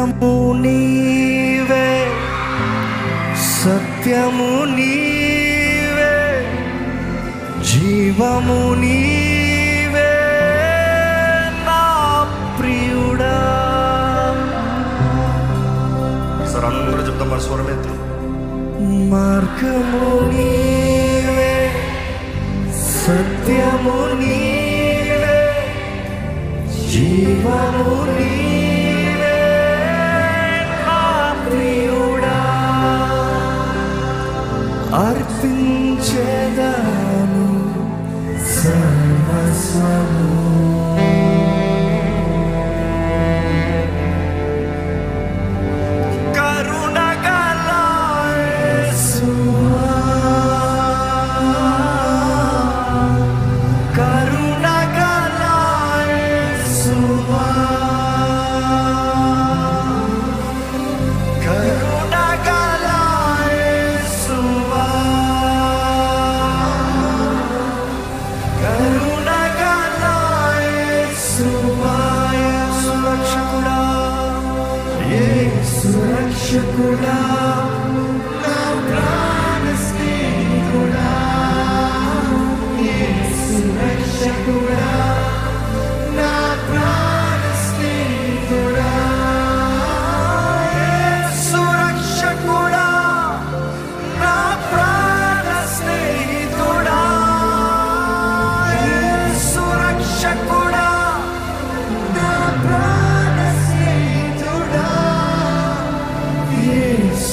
మార్గము నీవే, సత్యము నీవే, జీవము నీవే నా ప్రియుడా. సార్ అందరూ చెప్తాం మరి స్వరమెత్తు. మార్గము నీవే, సత్యము నీవే, జీవము నీవే నా ప్రియుడా. అర్పించేదాను సర్వస్వము. సురక్షకుడా నా ప్రాణ స్నేహితుడా, సురక్షకుడా నా ప్రాణ స్నేహితుడా, సురక్షకుడా నా ప్రాణ స్నేహితుడా, సురక్షకుడా నా ప్రాణ స్నేహితుడా,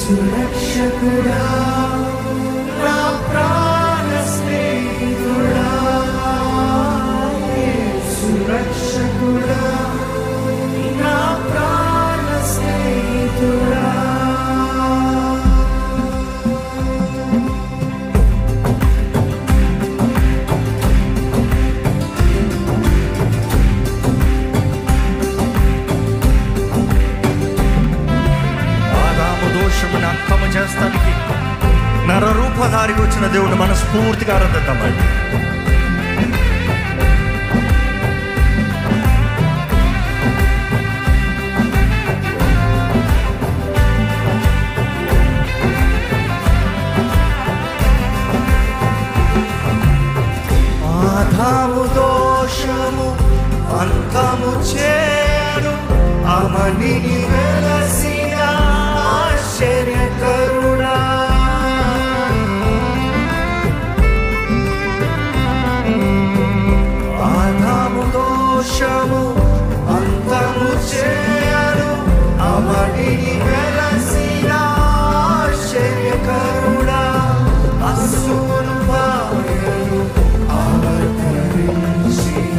సురక్షకుడా నా ప్రాణ స్నేహితుడా, సురక్షకుడా నా ప్రాణ స్నేహితుడా. దోషమును అంతము చేస్తానికి నరరూపధారికి వచ్చిన దేవుని మనస్ఫూర్తిగా ఆరాధిద్దామండి. ఆదాము దోషము అంతము చేయను, అవనిని వెలసిన ఆశ్చర్యకరుడా. ఆదాము దోషము అంతము చేయను, అవనిని వెలసిన ఆశ్చర్యకరుడా. అసువును పాయను అవతరించిన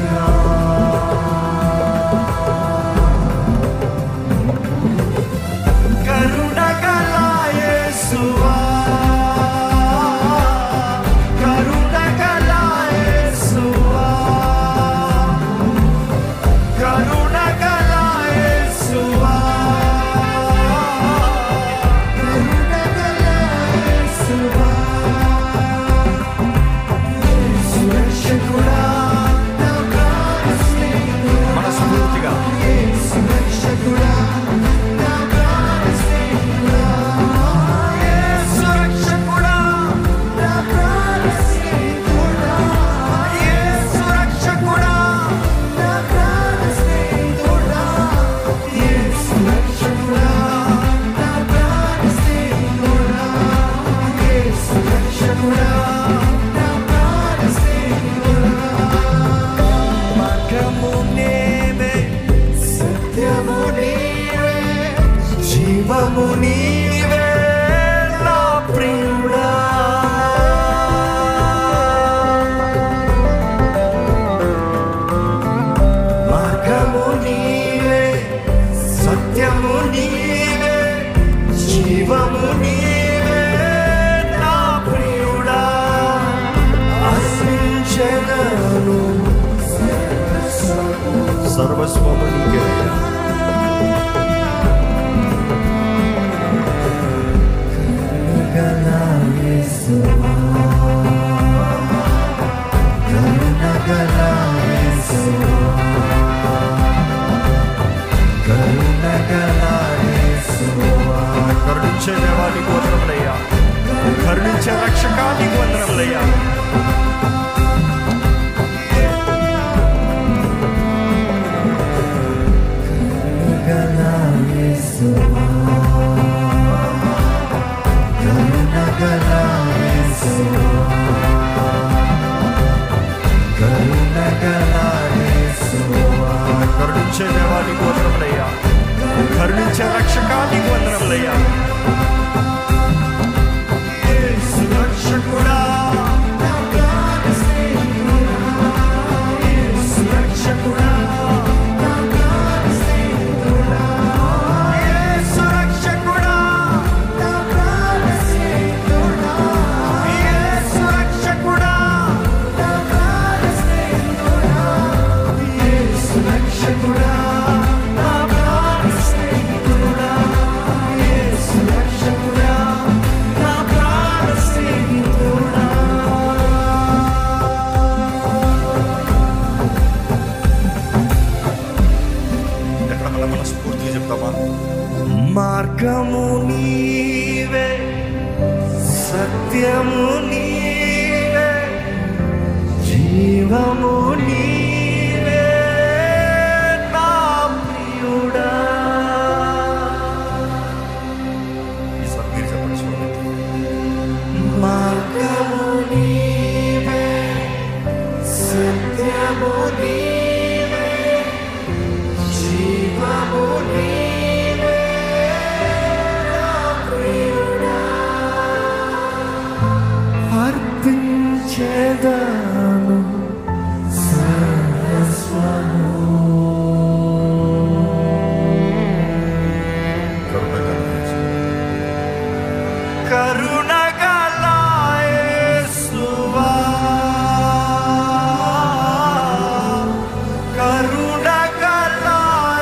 జీవము నీవే నా ప్రియుడా. మార్గము నీవే, సత్యము నీవే, జీవము నీవే నా ప్రియుడా. అర్పించెదను సర్వస్వము నీకే. కరుణగల కరుణించే దేవానికి వందనములయ్యా, కరుణించే రక్షకానికి వందనములయ్యా. కరుణించే దేవానికి వందనములయ్యా, కరుణించే రక్షకానికి వందనములయ్యా. యేసు రక్షకుడా, యేసు రక్షకుడా, యేసు రక్షకుడా, యేసు రక్షకుడా, యేసు రక్షకుడా. మనస్ఫూర్తిగా చెప్తామా? మార్గము నీవే, సత్యము నీవే, జీవము నీవే నా ప్రియుడా. ఈసారి మీరు చెప్పండి చూడండి. మార్గము నీవే, సత్యము నీవే, జీవము నీవే నా ప్రియుడా. అర్పించేదాను సర్వస్వము. కరుణగల యేసువా, కరుణగల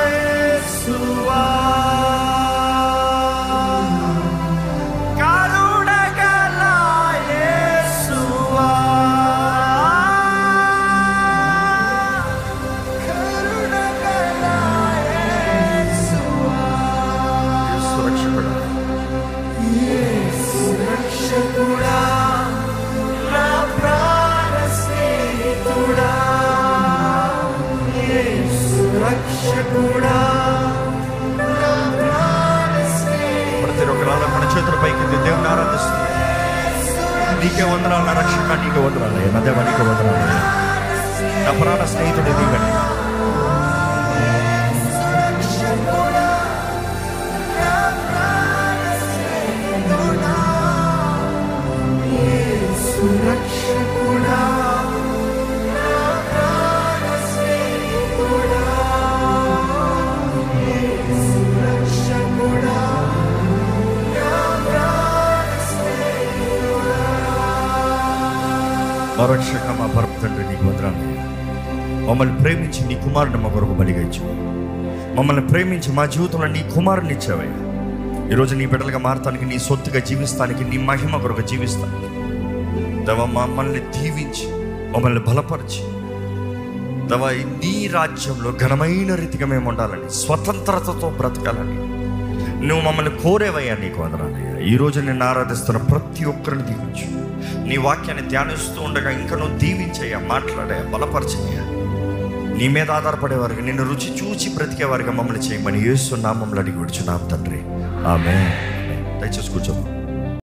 యేసువా, కరుణగల యేసువా, కరుణగల యేసువా. యేసు రక్షకుడా, యేసు రక్షకుడా, నా ప్రాణ స్నేహితుడా, యేసు రక్షకుడా, నా ప్రాణ స్నేహితుడా. ప్రతి ఒక్కరాల మన చేతుల పైకి దేవుని ఆరాధిస్తుంది. నీకే వందనాలు నా రక్షక, నీకే వందనాలు నా దేవా, నీకే వందనాలు నా ప్రాణ స్నేహితుడు నీవని. మా రక్షక, మా పరమ తండ్రి, నీకు వందనాలు. మమ్మల్ని ప్రేమించి నీ కుమారుని మా కొరకు బలిగా ఇచ్చావు. మమ్మల్ని ప్రేమించి మా జీవితంలో నీ కుమారుని ఇచ్చావయ్యా. ఈరోజు నీ బిడ్డలుగా మారటానికి, నీ సొత్తుగా జీవిస్తానికి, నీ మహిమ కొరకు జీవిస్తానికి దేవా మమ్మల్ని దీవించి, మమ్మల్ని బలపరిచి దేవా నీ రాజ్యంలో ఘనమైన రీతిగా మేము ఉండాలని, స్వతంత్రతతో బ్రతకాలని నువ్వు మమ్మల్ని కోరేవయ్యా. నీకు వందనాలయ్యా. ఈరోజు నేను ఆరాధిస్తున్న ప్రతి ఒక్కరిని దీవించు. నీ వాక్యాన్ని ధ్యానిస్తూ ఉండగా ఇంకా నువ్వు దీవించయ్యా, మాట్లాడయ్యా, బలపరచయ్యా. నీ మీద ఆధారపడేవారికి, నిన్ను రుచి చూచి బ్రతికేవారిగా మమ్మల్ని చేయమని యేసు నామములో అడిగి విడుచున్నాం తండ్రి. ఆమేన్. దయచేసి కూర్చోమా.